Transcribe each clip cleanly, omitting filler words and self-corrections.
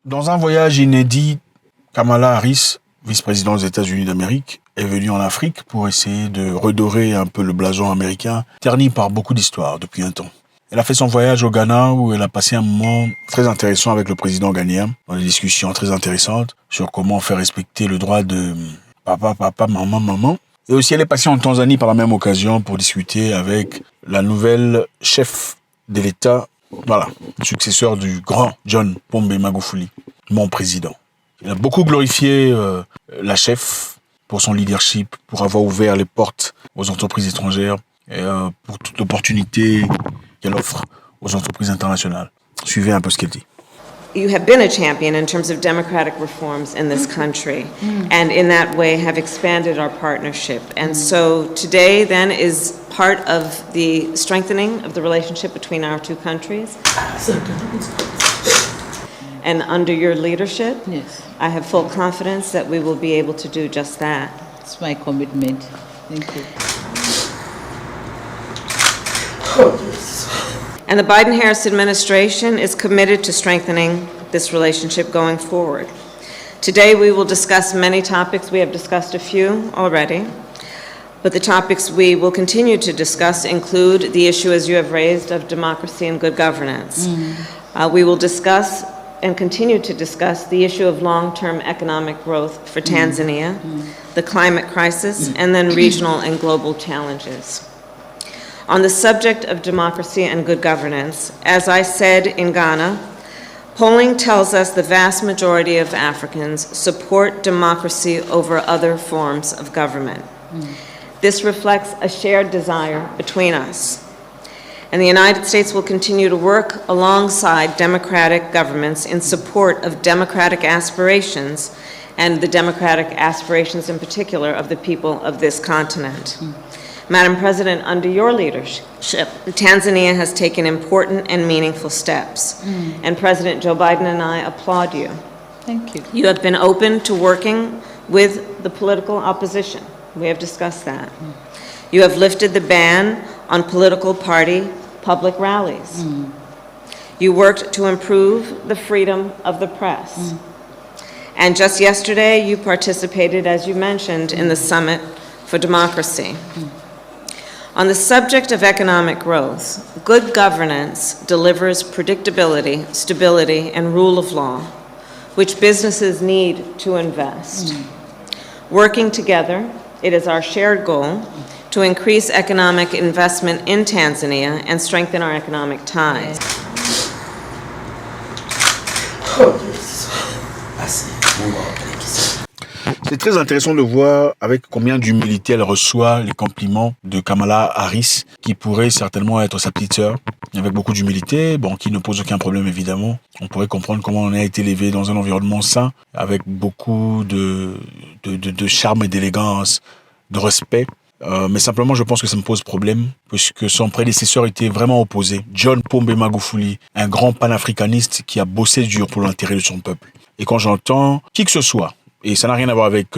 Dans un voyage inédit, Kamala Harris, vice-présidente des États-Unis d'Amérique, est venue en Afrique pour essayer de redorer un peu le blason américain, terni par beaucoup d'histoires depuis un temps. Elle a fait son voyage au Ghana où elle a passé un moment très intéressant avec le président ghanéen, dans des discussions très intéressantes sur comment faire respecter le droit de papa, maman. Et aussi elle est passée en Tanzanie par la même occasion pour discuter avec la nouvelle chef de l'État, successeur du grand John Pombe Magufuli, mon président. Il a beaucoup glorifié la chef pour son leadership, pour avoir ouvert les portes aux entreprises étrangères et pour toute l'opportunité qu'elle offre aux entreprises internationales. Suivez un peu ce qu'elle dit. You have been a champion in terms of democratic reforms in this country, and in that way have expanded our partnership. And so today then is part of the strengthening of the relationship between our two countries. And under your leadership, Yes, I have full confidence that we will be able to do just that. it's my commitment. Thank you. And the Biden-Harris administration is committed to strengthening this relationship going forward. Today we will discuss many topics. We have discussed a few already. But the topics we will continue to discuss include the issue, as you have raised, of democracy and good governance. We will discuss and continue to discuss the issue of long-term economic growth for Tanzania, the climate crisis, and then regional and global challenges. On the subject of democracy and good governance, as I said in Ghana, polling tells us the vast majority of Africans support democracy over other forms of government. This reflects a shared desire between us. And the United States will continue to work alongside democratic governments in support of democratic aspirations and the democratic aspirations in particular of the people of this continent. Madam President, under your leadership, Tanzania has taken important and meaningful steps. And President Joe Biden and I applaud you. Thank you. You have been open to working with the political opposition. We have discussed that. You have lifted the ban on political party public rallies. You worked to improve the freedom of the press. And just yesterday, you participated, as you mentioned, in the Summit for Democracy. On the subject of economic growth, good governance delivers predictability, stability, and rule of law, which businesses need to invest. Working together, it is our shared goal to increase economic investment in Tanzania and strengthen our economic ties. C'est très intéressant de voir avec combien d'humilité elle reçoit les compliments de Kamala Harris, qui pourrait certainement être sa petite sœur, avec beaucoup d'humilité, qui ne pose aucun problème évidemment. On pourrait comprendre comment on a été élevé dans un environnement sain, avec beaucoup de charme et d'élégance, de respect. Mais simplement, je pense que ça me pose problème, puisque son prédécesseur était vraiment opposé. John Pombe Magufuli, un grand panafricaniste qui a bossé dur pour l'intérêt de son peuple. Et quand j'entends qui que ce soit, et ça n'a rien à voir avec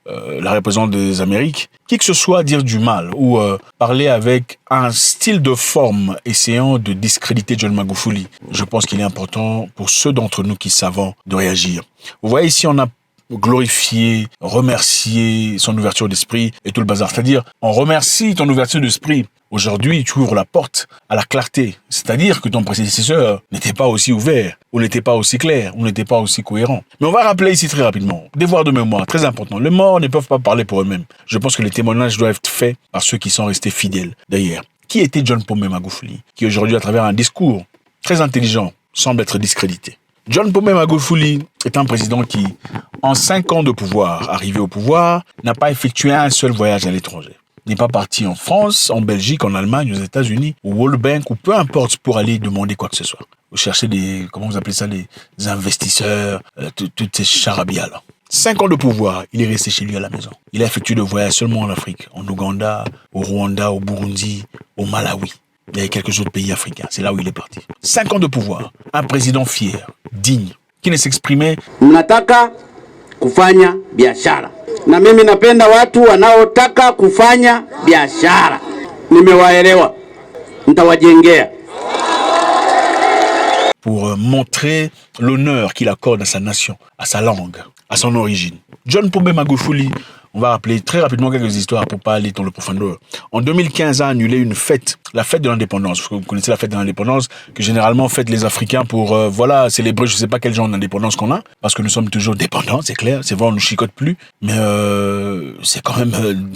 la représentante des Amériques, qui que ce soit dire du mal ou parler avec un style de forme essayant de discréditer John Magufuli, je pense qu'il est important pour ceux d'entre nous qui savent de réagir. Vous voyez ici, on a glorifié, remercier son ouverture d'esprit et tout le bazar. C'est-à-dire, on remercie ton ouverture d'esprit. Aujourd'hui, tu ouvres la porte à la clarté. C'est-à-dire que ton prédécesseur n'était pas aussi ouvert, ou n'était pas aussi clair, ou n'était pas aussi cohérent. Mais on va rappeler ici très rapidement, devoir de mémoire, très important. Les morts ne peuvent pas parler pour eux-mêmes. Je pense que les témoignages doivent être faits par ceux qui sont restés fidèles. D'ailleurs, qui était John Pombe Magufuli, qui aujourd'hui, à travers un discours très intelligent, semble être discrédité? John Pombe Magufuli est un président qui, en 5 ans de pouvoir, arrivé au pouvoir, n'a pas effectué un seul voyage à l'étranger. Il n'est pas parti en France, en Belgique, en Allemagne, aux États-Unis, au World Bank, ou peu importe pour aller demander quoi que ce soit. Ou chercher des investisseurs, toutes ces charabia-là. 5 ans de pouvoir, il est resté chez lui à la maison. Il a effectué de voyages seulement en Afrique, en Ouganda, au Rwanda, au Burundi, au Malawi. Il y a quelques autres pays africains, c'est là où il est parti. 5 ans de pouvoir, un président fier, digne, qui ne s'exprimait. Mnataka kufanya biashara. Na mimi napenda watu wanaotaka kufanya biashara. Nimewaelewa. Nitawajengea. pour montrer l'honneur qu'il accorde à sa nation, à sa langue, à son origine. John Pombe Magufuli, on va rappeler très rapidement quelques histoires pour pas aller dans le profondeur. En 2015, a annulé une fête, la fête de l'indépendance. Vous connaissez la fête de l'indépendance que généralement fêtent les Africains pour célébrer je sais pas quel genre d'indépendance qu'on a, parce que nous sommes toujours dépendants, c'est clair, c'est vrai, on nous chicote plus, mais c'est quand même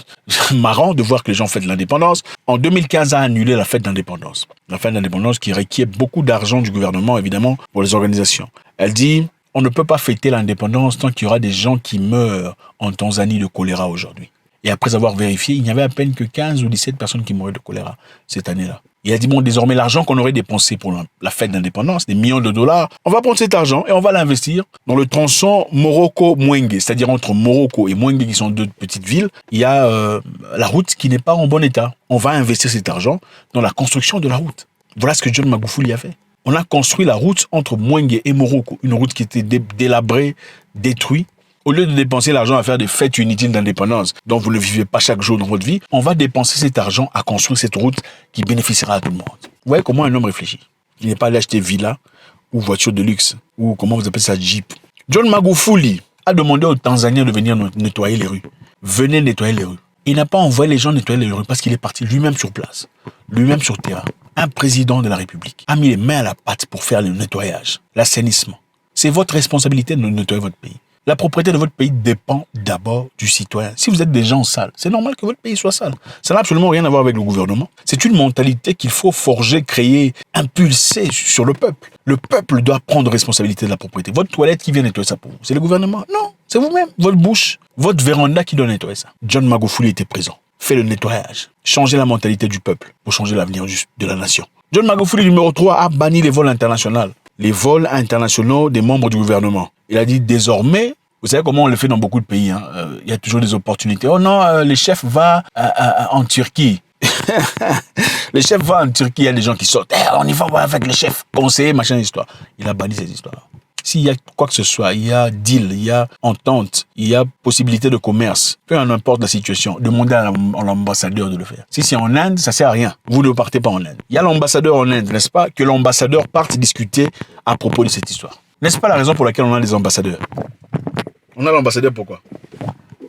marrant de voir que les gens fêtent l'indépendance. En 2015, a annulé la fête d'indépendance. La fête d'indépendance qui requiert beaucoup d'argent du gouvernement, évidemment, pour les organisations. Elle dit: on ne peut pas fêter l'indépendance tant qu'il y aura des gens qui meurent en Tanzanie de choléra aujourd'hui. Et après avoir vérifié, il n'y avait à peine que 15 ou 17 personnes qui mouraient de choléra cette année-là. Il a dit, bon, désormais, l'argent qu'on aurait dépensé pour la fête d'indépendance, des millions de dollars, on va prendre cet argent et on va l'investir dans le tronçon Moroko-Mwenge, c'est-à-dire entre Moroko et Mwenge, qui sont deux petites villes. Il y a la route qui n'est pas en bon état. On va investir cet argent dans la construction de la route. Voilà ce que John Magufuli a fait. On a construit la route entre Mwenge et Moroko, une route qui était délabrée, détruite. Au lieu de dépenser l'argent à faire des fêtes inutiles d'indépendance dont vous ne vivez pas chaque jour dans votre vie, on va dépenser cet argent à construire cette route qui bénéficiera à tout le monde. Vous voyez comment un homme réfléchit. Il n'est pas allé acheter villa ou voiture de luxe ou comment vous appelez ça, Jeep. John Magufuli a demandé aux Tanzaniens de venir nettoyer les rues. Venez nettoyer les rues. Il n'a pas envoyé les gens nettoyer les rues parce qu'il est parti lui-même sur place, lui-même sur terrain. Un président de la République a mis les mains à la pâte pour faire le nettoyage, l'assainissement. C'est votre responsabilité de nettoyer votre pays. La propriété de votre pays dépend d'abord du citoyen. Si vous êtes des gens sales, c'est normal que votre pays soit sale. Ça n'a absolument rien à voir avec le gouvernement. C'est une mentalité qu'il faut forger, créer, impulser sur le peuple. Le peuple doit prendre responsabilité de la propriété. Votre toilette qui vient nettoyer ça pour vous, c'est le gouvernement? Non, c'est vous-même. Votre bouche, votre véranda qui doit nettoyer ça. John Magufuli était présent. Fait le nettoyage. Changer la mentalité du peuple pour changer l'avenir de la nation. John Magufuli, numéro 3, a banni les vols internationaux. Les vols internationaux des membres du gouvernement. Il a dit désormais, vous savez comment on le fait dans beaucoup de pays, hein, il y a toujours des opportunités. Oh non, le chef va en Turquie. Le chef va en Turquie, il y a des gens qui sortent. On y va avec le chef, conseiller, machin, histoire. Il a banni ces histoires-là. S'il y a quoi que ce soit, il y a deal, il y a entente, il y a possibilité de commerce, peu importe la situation, demandez à l'ambassadeur de le faire. Si c'est en Inde, ça sert à rien. Vous ne partez pas en Inde. Il y a l'ambassadeur en Inde, n'est-ce pas? Que l'ambassadeur parte discuter à propos de cette histoire. N'est-ce pas la raison pour laquelle on a des ambassadeurs? On a l'ambassadeur pourquoi?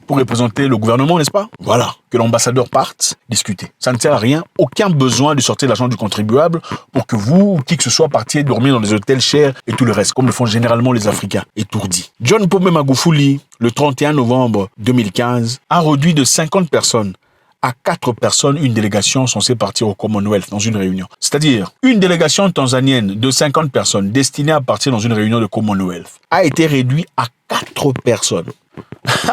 Pour représenter le gouvernement, n'est-ce pas? Voilà, que l'ambassadeur parte discuter. Ça ne sert à rien, aucun besoin de sortir l'argent du contribuable pour que vous ou qui que ce soit partiez dormir dans des hôtels chers et tout le reste, comme le font généralement les Africains, étourdis. John Pombe Magufuli, le 31 novembre 2015, a réduit de 50 personnes à 4 personnes une délégation censée partir au Commonwealth dans une réunion. C'est-à-dire, une délégation tanzanienne de 50 personnes destinée à partir dans une réunion de Commonwealth a été réduite à 4 personnes.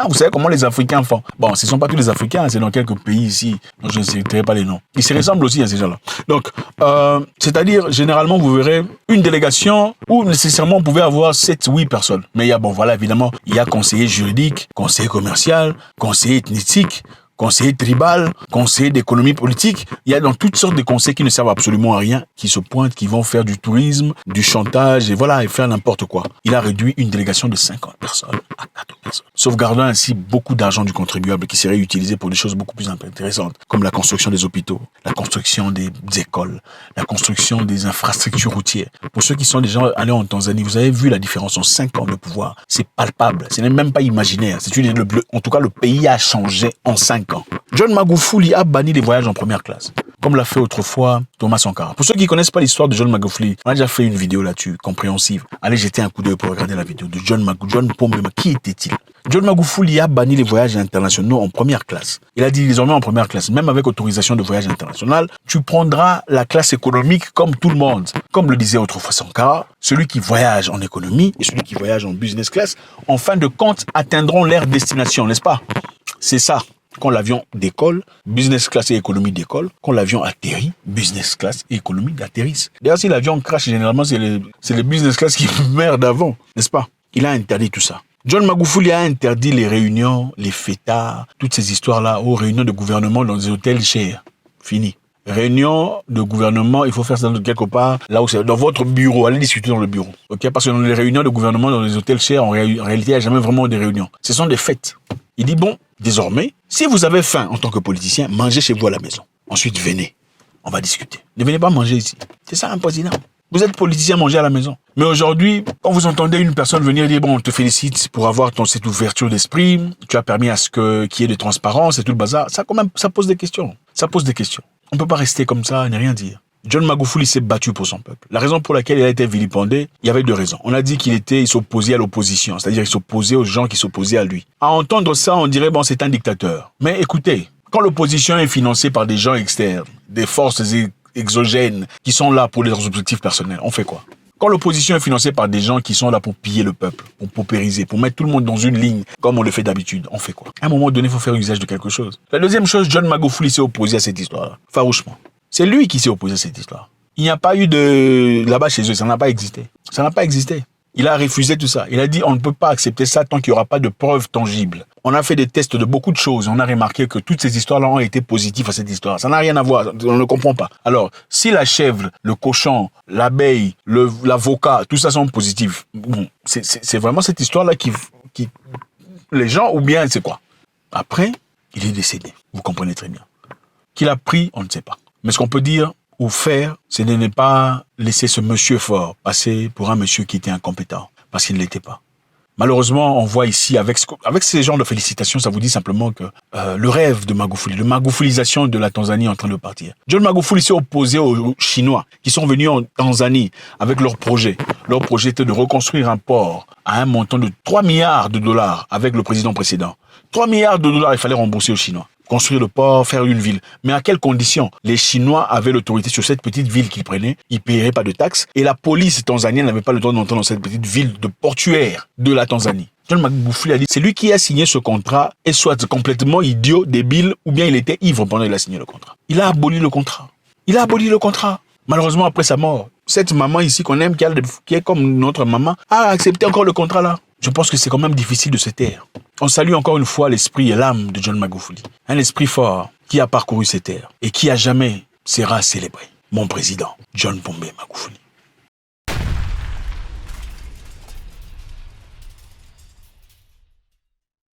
Vous savez comment les Africains font? Bon, ce ne sont pas tous les Africains, c'est dans quelques pays ici, dont je ne citerai pas les noms. Ils se ressemblent aussi à ces gens-là. Donc, c'est-à-dire, généralement, vous verrez une délégation où nécessairement, vous pouvez avoir 7-8 personnes. Mais il y a, bon, voilà, évidemment, il y a conseiller juridique, conseiller commercial, conseiller ethnique, conseiller tribal, conseiller d'économie politique. Il y a dans toutes sortes de conseils qui ne servent absolument à rien, qui se pointent, qui vont faire du tourisme, du chantage, et voilà, et faire n'importe quoi. Il a réduit une délégation de 50 personnes à 4 personnes, sauvegardant ainsi beaucoup d'argent du contribuable qui serait utilisé pour des choses beaucoup plus intéressantes, comme la construction des hôpitaux, la construction des écoles, la construction des infrastructures routières. Pour ceux qui sont déjà allés en Tanzanie, vous avez vu la différence en 5 ans de pouvoir. C'est palpable, ce n'est même pas imaginaire. En tout cas, le pays a changé en 5 ans. John Magufuli a banni les voyages en première classe, comme l'a fait autrefois Thomas Sankara. Pour ceux qui ne connaissent pas l'histoire de John Magufuli, on a déjà fait une vidéo là-dessus, compréhensive. Allez jeter un coup d'œil pour regarder la vidéo de John Pombe. Qui était-il? John Magufuli a banni les voyages internationaux en première classe. Il a dit désormais en première classe, même avec autorisation de voyage international, tu prendras la classe économique comme tout le monde. Comme le disait autrefois Sankara, celui qui voyage en économie et celui qui voyage en business class, en fin de compte, atteindront leur destination, n'est-ce pas? C'est ça. Quand l'avion décolle, business class et économie décolle. Quand l'avion atterrit, business class et économie atterrissent. D'ailleurs, si l'avion crash, généralement, c'est le business class qui meurt d'avant, n'est-ce pas? Il a interdit tout ça. John Magufuli a interdit les réunions, les fêtards, toutes ces histoires-là, aux réunions de gouvernement dans des hôtels chers. Fini. Réunion de gouvernement, il faut faire ça quelque part, là où c'est, dans votre bureau, allez discuter dans le bureau. Ok? Parce que dans les réunions de gouvernement, dans les hôtels chers, en réalité, il n'y a jamais vraiment des réunions. Ce sont des fêtes. Il dit, bon, désormais, si vous avez faim en tant que politicien, mangez chez vous à la maison. Ensuite, venez. On va discuter. Ne venez pas manger ici. C'est ça un président. Vous êtes politicien, mangez à la maison. Mais aujourd'hui, quand vous entendez une personne venir dire, bon, on te félicite pour avoir cette ouverture d'esprit, tu as permis à ce qu'il y ait de transparence et tout le bazar, ça quand même, ça pose des questions. Ça pose des questions. On peut pas rester comme ça, ni rien dire. John Magufuli s'est battu pour son peuple. La raison pour laquelle il a été vilipendé, il y avait 2 raisons. On a dit il s'opposait à l'opposition, c'est-à-dire il s'opposait aux gens qui s'opposaient à lui. À entendre ça, on dirait, bon, c'est un dictateur. Mais écoutez, quand l'opposition est financée par des gens externes, des forces exogènes qui sont là pour leurs objectifs personnels, on fait quoi? Quand l'opposition est financée par des gens qui sont là pour piller le peuple, pour paupériser, pour mettre tout le monde dans une ligne, comme on le fait d'habitude, on fait quoi? À un moment donné, il faut faire usage de quelque chose. La deuxième chose, John Magufuli s'est opposé à cette histoire-là, farouchement. C'est lui qui s'est opposé à cette histoire. Il n'y a pas eu là-bas chez eux, ça n'a pas existé. Ça n'a pas existé. Il a refusé tout ça. Il a dit, on ne peut pas accepter ça tant qu'il n'y aura pas de preuves tangibles. On a fait des tests de beaucoup de choses. On a remarqué que toutes ces histoires-là ont été positives à cette histoire. Ça n'a rien à voir. On ne comprend pas. Alors, si la chèvre, le cochon, l'abeille, l'avocat, tout ça sont positifs, bon, c'est vraiment cette histoire-là qui les gens, ou bien c'est quoi? Après, il est décédé. Vous comprenez très bien. Qu'il a pris, on ne sait pas. Mais ce qu'on peut dire ou faire, c'est de ne pas laisser ce monsieur fort passer pour un monsieur qui était incompétent, parce qu'il ne l'était pas. Malheureusement, on voit ici, avec ces genres de félicitations, ça vous dit simplement que le rêve de Magufuli, la magufulisation de la Tanzanie est en train de partir. John Magufuli s'est opposé aux Chinois qui sont venus en Tanzanie avec leur projet. Leur projet était de reconstruire un port à un montant de 3 milliards de dollars avec le président précédent. 3 milliards de dollars, il fallait rembourser aux Chinois. Construire le port, faire une ville. Mais à quelles conditions? Les Chinois avaient l'autorité sur cette petite ville qu'ils prenaient, ils ne paieraient pas de taxes, et la police tanzanienne n'avait pas le droit d'entrer dans cette petite ville de portuaire de la Tanzanie. John Magufuli a dit, c'est lui qui a signé ce contrat, et soit complètement idiot, débile, ou bien il était ivre pendant qu'il a signé le contrat. Il a aboli le contrat. Il a aboli le contrat. Malheureusement, après sa mort, cette maman ici qu'on aime, qui est comme notre maman, a accepté encore le contrat là. Je pense que c'est quand même difficile de se taire. On salue encore une fois l'esprit et l'âme de John Magufuli. Un esprit fort qui a parcouru ces terres et qui à jamais sera célébré. Mon président, John Pombe Magufuli.